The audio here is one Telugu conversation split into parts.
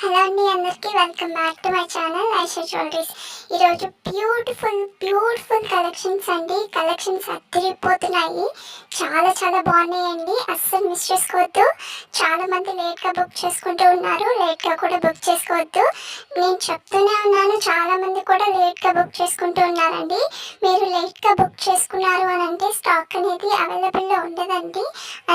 హలో అండి, అందరికీ welcome back to my channel Aisha jewelleries. ఈరోజు బ్యూటిఫుల్ కలెక్షన్స్ అండి. కలెక్షన్స్ అద్దరిపోతున్నాయి. చాలా బాగున్నాయండి. అస్సలు మిస్ చేసుకోవద్దు. చాలామంది లేట్గా బుక్ చేసుకుంటూ ఉన్నారు. లేట్గా కూడా బుక్ చేసుకోవద్దు. నేను చెప్తూనే ఉన్నాను, చాలామంది కూడా లేట్గా బుక్ చేసుకుంటూ ఉన్నారండి. మీరు లేట్గా బుక్ చేసుకున్నారు అని అంటే స్టాక్ అనేది అవైలబుల్లో ఉండదండి.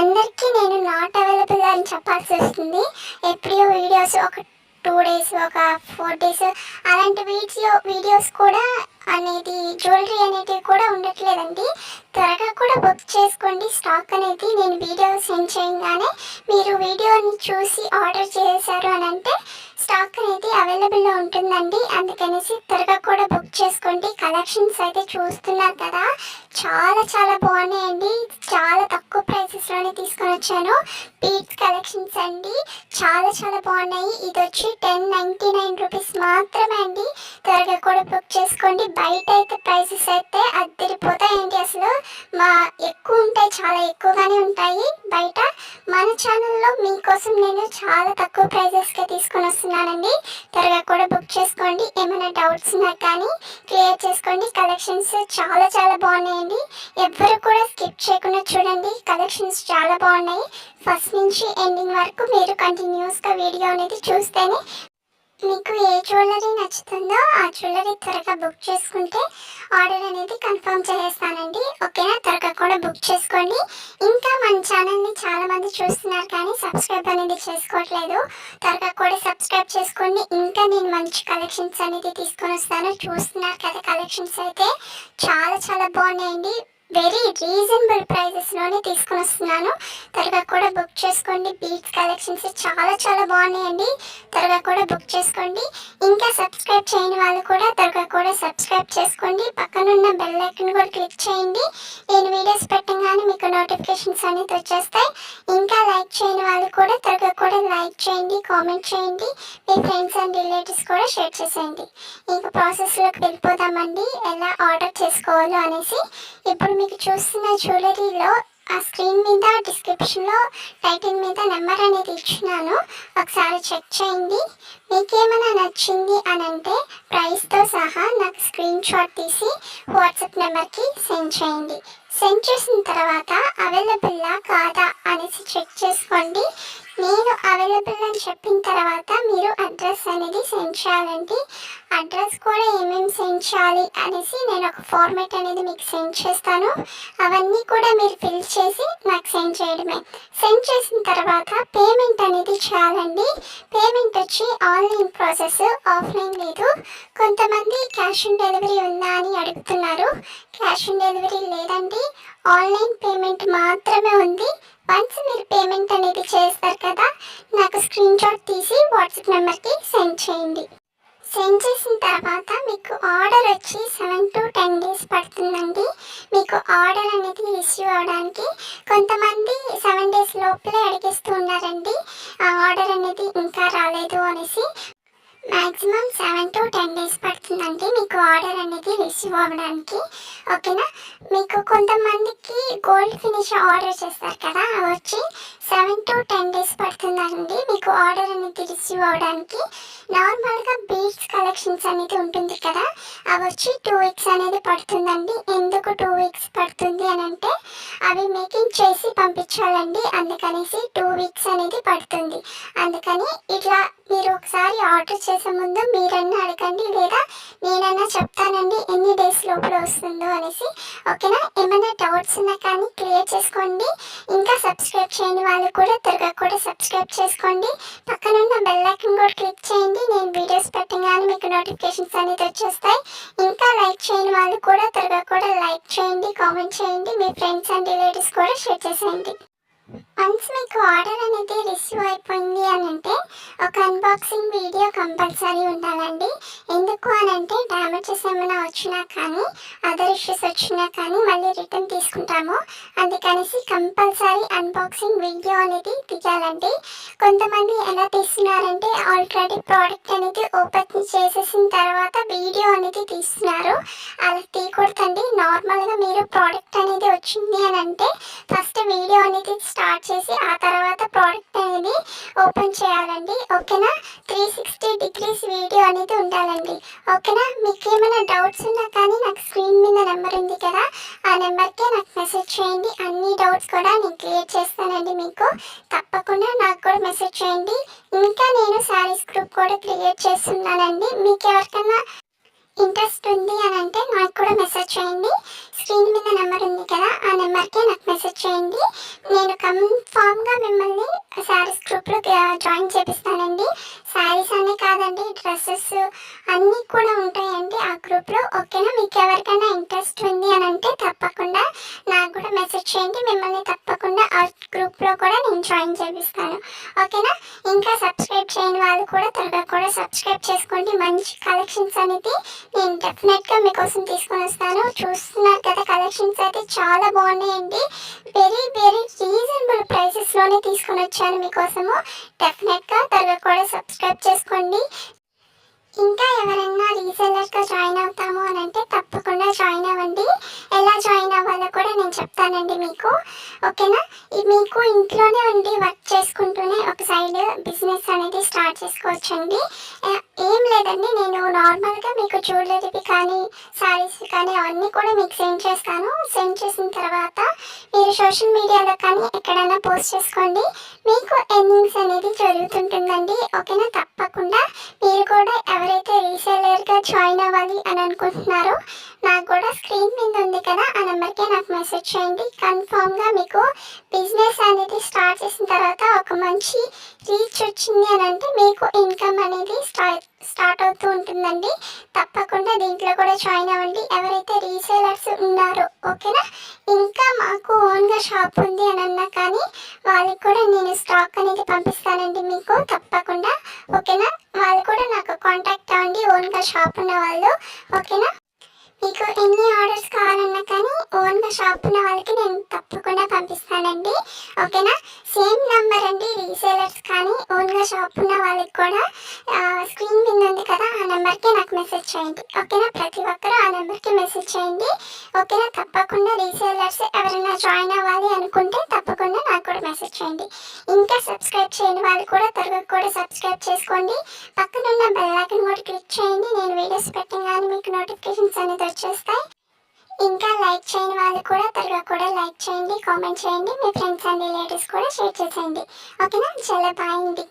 అందరికీ నేను నాట్ అవైలబుల్ అని చెప్పాల్సి వస్తుంది. ఎప్పుడో వీడియోస్ ఒక 2 days ఒక 4 days అలాంటి వీడియోస్ కూడా అనేది జ్యువెలరీ అనేది కూడా ఉండట్లేదండి. త్వరగా కూడా బుక్ చేసుకోండి. స్టాక్ అనేది నేను వీడియో సెండ్ చేయగానే మీరు వీడియోని చూసి ఆర్డర్ చేశారు అని అంటే స్టాక్ అనేది అవైలబుల్లో ఉంటుందండి. అందుకనేసి త్వరగా కూడా బుక్ చేసుకోండి. కలెక్షన్స్ అయితే చూస్తున్నారు కదా, చాలా బాగున్నాయండి. చాలా తక్కువ ప్రైసెస్లోనే తీసుకొని వచ్చాను. బీడ్స్ కలెక్షన్స్ అండి, చాలా బాగున్నాయి. ఇది వచ్చి 1099 రూపీస్ మాత్రమే అండి. త్వరగా కూడా బుక్ చేసుకోండి. బయట అయితే ప్రైసెస్ అయితే అద్దరిపోతాయండి. అసలు ఎక్కువ ఉంటాయి, చాలా ఎక్కువగానే ఉంటాయి బయట. మన ఛానల్లో మీకోసం నేను చాలా తక్కువ ప్రైజెస్కే తీసుకొని వస్తున్నానండి. త్వరగా కూడా బుక్ చేసుకోండి. ఏమైనా డౌట్స్ ఉన్నా కానీ క్లియర్ చేసుకోండి. కలెక్షన్స్ చాలా బాగున్నాయండి. ఎవ్వరు కూడా స్కిప్ చేయకుండా చూడండి. కలెక్షన్స్ చాలా బాగున్నాయి. ఫస్ట్ నుంచి ఎండింగ్ వరకు మీరు కంటిన్యూస్గా వీడియో అనేది చూస్తేనే మీకు ఏ జ్యువెలరీ నచ్చుతుందో ఆ జ్యువెలరీ త్వరగా బుక్ చేసుకుంటే ఆర్డర్ అనేది కన్ఫర్మ్ చేసేస్తానండి. ఓకేనా? త్వరగా కూడా బుక్ చేసుకోండి. ఇంకా మన ఛానల్ని చాలామంది చూస్తున్నారు కానీ సబ్స్క్రైబ్ అనేది చేసుకోవట్లేదు. త్వరగా కూడా సబ్స్క్రైబ్ చేసుకోండి. ఇంకా నేను మంచి కలెక్షన్స్ అనేది తీసుకొని వస్తాను. చూస్తున్నారు కదా, కలెక్షన్స్ అయితే చాలా బాగున్నాయండి. వెరీ రీజనబుల్ ప్రైజెస్లోనే తీసుకొని వస్తున్నాను. త్వరగా కూడా బుక్ చేసుకోండి. బీడ్స్ కలెక్షన్స్ చాలా బాగున్నాయండి. త్వరగా కూడా బుక్ చేసుకోండి. ఇంకా సబ్స్క్రైబ్ చేయని వాళ్ళు కూడా త్వరగా కూడా సబ్స్క్రైబ్ చేసుకోండి. పక్కనున్న బెల్ ఐకాన్ కూడా క్లిక్ చేయండి. నేను వీడియోస్ పెట్టగానే మీకు నోటిఫికేషన్స్ అనేది వచ్చేస్తాయి. ఇంకా లైక్ చేయని వాళ్ళు కూడా త్వరగా కూడా లైక్ చేయండి, కామెంట్ చేయండి. మీ ఫ్రెండ్స్ అండ్ రిలేటివ్స్ కూడా షేర్ చేసేయండి. ఇంకా ప్రాసెస్లోకి వెళ్ళిపోదామండి, ఎలా ఆర్డర్ చేసుకోవాలో అనేసి. ఇప్పుడు మీకు చూస్తున్న జ్యువెలరీలో ఆ స్క్రీన్ మీద డిస్క్రిప్షన్లో టైటిల్ మీద నెంబర్ అనేది ఇచ్చినాను. ఒకసారి చెక్ చేయండి. మీకేమైనా నచ్చింది అని అంటే ప్రైస్తో సహా నాకు స్క్రీన్ షాట్ తీసి వాట్సాప్ నెంబర్కి సెండ్ చేయండి. సెండ్ చేసిన తర్వాత అవైలబుల్లా కాదా అనేసి చెక్ చేసుకోండి. నేను అవైలబుల్ అని చెప్పిన తర్వాత మీరు అడ్రస్ అనేది సెండ్ చేయాలండి. అడ్రస్ కూడా ఏమేమి సెండ్ చేయాలి అనేసి నేను ఒక ఫార్మాట్ అనేది మీకు సెండ్ చేస్తాను. అవన్నీ కూడా మీరు ఫిల్ చేసి నాకు సెండ్ చేయడమే. సెండ్ చేసిన తర్వాత పేమెంట్ అనేది చేయాలండి. పేమెంట్ వచ్చి ఆన్లైన్ ప్రాసెస్, ఆఫ్లైన్ లేదు. కొంతమంది క్యాష్ ఆన్ డెలివరీ ఉందా అని అడుగుతున్నారు. క్యాష్ ఆన్ డెలివరీ లేదండి, ఆన్లైన్ పేమెంట్ మాత్రమే ఉంది. వన్స్ మీరు పేమెంట్ అనేది చేస్తారు కదా, నాకు స్క్రీన్ షాట్ తీసి వాట్సాప్ నెంబర్కి సెండ్ చేయండి. సెండ్ చేసిన తర్వాత మీకు ఆర్డర్ వచ్చి 7 to 10 days పడుతుందండి. మీకు ఆర్డర్ అనేది రిసీవ్ అవ్వడానికి. కొంతమంది 7 days లోపలే అడిగిస్తూ ఉన్నారండి, ఆ ఆర్డర్ అనేది ఇంకా రాలేదు అనేసి. మ్యాక్సిమం 7 to 10 days పడుతుందండి మీకు ఆర్డర్ అనేది రిసీవ్ అవ్వడానికి. ఓకేనా? మీకు కొంతమందికి గోల్డ్ ఫినిష్ ఆర్డర్ చేస్తారు కదా, అవి వచ్చి 7 to 10 days పడుతుందండి మీకు ఆర్డర్ అనేది రిసీవ్ అవ్వడానికి. నార్మల్గా బీడ్స్ కలెక్షన్స్ అనేది ఉంటుంది కదా, అవి వచ్చి 2 weeks అనేది పడుతుందండి. ఎందుకు 2 weeks పడుతుంది అని అంటే అవి మేకింగ్ చేసి పంపించాలండి. అందుకనేసి 2 weeks అనేది పడుతుంది. అందుకని ఇట్లా మీరు ఒకసారి ఆర్డర్ చేసే ముందు మీరన్నా అడగండి, లేదా నేనన్నా చెప్తానండి ఎన్ని డేస్ లోపల వస్తుందో అనేసి. ఓకేనా? ఏమైనా డౌట్స్ ఉన్నా కానీ క్లియర్ చేసుకోండి. ఇంకా సబ్స్క్రైబ్ చేయని వాళ్ళు కూడా త్వరగా కూడా సబ్స్క్రైబ్ చేసుకోండి. పక్కనున్న బెల్ ఐకాన్ కూడా క్లిక్ చేయండి. నేను వీడియోస్ పెట్టగానే మీకు నోటిఫికేషన్స్ అనేది వచ్చేస్తాయి. ఇంకా లైక్ చేయని వాళ్ళు కూడా త్వరగా కూడా లైక్ చేయండి, కామెంట్ చేయండి. మీ ఫ్రెండ్స్ అండ్ రిలేటివ్స్ కూడా షేర్ చేసేయండి. వన్స్ మీకు ఆర్డర్ అనేది రిసీవ్ అయిపోయింది అని అంటే ఒక అన్బాక్సింగ్ వీడియో కంపల్సరీ ఉండాలండి. ఎందుకు అని అంటే డ్యామేజెస్ ఏమైనా వచ్చినా కానీ, అదర్ ఇష్యూస్ వచ్చినా కానీ మళ్ళీ రిటర్న్ తీసుకుంటాము. అందుకనేసి కంపల్సరీ అన్బాక్సింగ్ వీడియో అనేది తీయాలండి. కొంతమంది ఎలా తీస్తున్నారంటే ఆల్రెడీ ప్రోడక్ట్ అనేది ఓపెన్ చేసేసిన తర్వాత వీడియో అనేది తీస్తున్నారు. అలా తీయకూడదండి. నార్మల్గా మీరు ప్రోడక్ట్ అనేది వచ్చింది అని అంటే ఫస్ట్ వీడియో అనేది స్టార్ట్ చేసి ఆ తర్వాత ప్రోడక్ట్ అనేది ఓపెన్ చేయాలండి. ఓకేనా. 360 డిగ్రీస్ వీడియో అనేది ఉండాలండి. ఓకేనా. మీకు ఏమైనా డౌట్స్ ఉన్నా కానీ నాకు స్క్రీన్ మీద నెంబర్ ఉంది కదా, ఆ నెంబర్కే నాకు మెసేజ్ చేయండి. అన్ని డౌట్స్ కూడా నేను క్లియర్ చేస్తానండి. మీకు తప్పకుండా నాకు కూడా మెసేజ్ చేయండి. ఇంకా నేను శారీస్ గ్రూప్ కూడా క్రియేట్ చేస్తున్నానండి. మీకు ఎవరికైనా ఇంట్రెస్ట్ ఉంది అని అంటే నాకు కూడా మెసేజ్ చేయండి. స్క్రీన్ మీద నెంబర్ ఉంది కదా, ఆ నెంబర్కే నాకు మెసేజ్ చేయండి. నేను కన్ఫామ్గా మిమ్మల్ని శారీస్ గ్రూప్లో జాయిన్ చేపిస్తానండి. శారీస్ అనే కాదండి, డ్రెస్సెస్ అన్నీ కూడా ఉంటాయండి ఆ గ్రూప్లో. ఓకేనా. మీకు ఎవరికైనా ఇంట్రెస్ట్ ఉంది అని అంటే తప్పకుండా నాకు కూడా మెసేజ్ చేయండి. మిమ్మల్ని తప్పకుండా ఆ గ్రూప్లో కూడా నేను జాయిన్ చేపిస్తాను. ఓకేనా. ఇంకా సబ్స్క్రైబ్ చేయని వాళ్ళు కూడా త్వరగా కూడా సబ్స్క్రైబ్ చేసుకోండి. మంచి కలెక్షన్స్ అనేది నేను డెఫినెట్గా మీకోసం తీసుకొని వస్తాను. చూస్తున్నారు కదా, కలెక్షన్స్ అయితే చాలా బాగున్నాయండి. వెరీ వెరీ రీజనబుల్ ప్రైసెస్లోనే తీసుకొని వచ్చాను మీకోసము. డెఫినెట్గా త్వరగా కూడా సబ్స్క్రైబ్ చేసుకోండి. ఇంకా ఎవరైనా రీసెల్లర్గా జాయిన్ అవుతాము అని అంటే తప్పకుండా జాయిన్ అవ్వండి. ఎలా జాయిన్ అవ్వాలో కూడా నేను చెప్తానండి మీకు. ఓకేనా. మీకు ఇంట్లోనే ఉండి వర్క్ చేసుకుంటూనే ఒక సైడ్ బిజినెస్ అనేది స్టార్ట్ చేసుకోవచ్చండి. ఏం లేదండి, నేను నార్మల్గా మీకు జ్యువెలరీ కానీ శారీస్ కానీ అవన్నీ కూడా మీకు సెండ్ చేస్తాను. సెండ్ చేసిన తర్వాత మీరు సోషల్ మీడియాలో కానీ ఎక్కడైనా పోస్ట్ చేసుకోండి. మీకు ఎర్నింగ్స్ అనేది జరుగుతుంటుందండి. ఓకేనా. తప్పకుండా మీరు కూడా ఎవరైతే రీసేలర్గా జాయిన్ అవ్వాలి అని అనుకుంటున్నారో నాకు కూడా స్క్రీన్ మీద ఉంది కదా, ఆ నెంబర్కే నాకు మెసేజ్ చేయండి. కన్ఫామ్గా మీకు బిజినెస్ అనేది స్టార్ట్ చేసిన తర్వాత ఒక మంచి రీచ్ వచ్చింది అని అంటే మీకు ఇన్కమ్ అనేది స్టార్ట్ అవుతూ ఉంటుందండి. తప్పకుండా దీంట్లో కూడా జాయిన్ అవ్వండి ఎవరైతే రీసేలర్స్ ఉన్నారో. ఓకేనా. ఇంకా మాకు ఓన్గా షాప్ ఉంది అని అన్నా కానీ వాళ్ళకి కూడా నేను స్టాక్ అనేది పంపిస్తానండి మీకు తప్పకుండా. ఓకేనా. వాళ్ళు కూడా నాకు కాంటాక్ట్ అవ్వండి, ఓన్గా షాప్ ఉన్న వాళ్ళు. ఓకేనా. మీకు ఎన్ని ఆర్డర్స్ కావాలన్నా కానీ ఓన్గా షాప్ ఉన్న వాళ్ళకి నేను తప్పకుండా పంపిస్తానండి. ఓకేనా. సేమ్ నెంబర్ అండి, రీసేలర్స్ కానీ ఓన్గా షాప్ ఉన్న వాళ్ళకి కూడా స్క్రీన్ మీద ఉంది కదా, ఆ నెంబర్కి నాకు మెసేజ్ చేయండి. ఓకేనా. ప్రతి ఒక్కరూ ఆ నెంబర్కి మెసేజ్ చేయండి. ఓకేనా. తప్పకుండా రీసేలర్స్ ఎవరైనా జాయిన్ అవ్వాలి అనుకుంటే తప్పకుండా నాకు కూడా మెసేజ్ చేయండి. ఇంకా సబ్స్క్రైబ్ చేయని వాళ్ళు కూడా త్వరగా కూడా సబ్స్క్రైబ్ చేసుకోండి. పక్కనున్న బెల్ ఐకాన్ కూడా క్లిక్ చేయండి. నేను వీడియోస్ పెట్టగానే మీకు నోటిఫికేషన్స్ అనేది వచ్చేస్తాయి. ఇంకా లైక్ చేయని వాళ్ళు కూడా త్వరగా కూడా లైక్ చేయండి, కామెంట్ చేయండి. మీ ఫ్రెండ్స్ అండ్ రిలేటివ్స్ కూడా షేర్ చేసేయండి. ఓకేనా. చాలా బాయ్ అండి.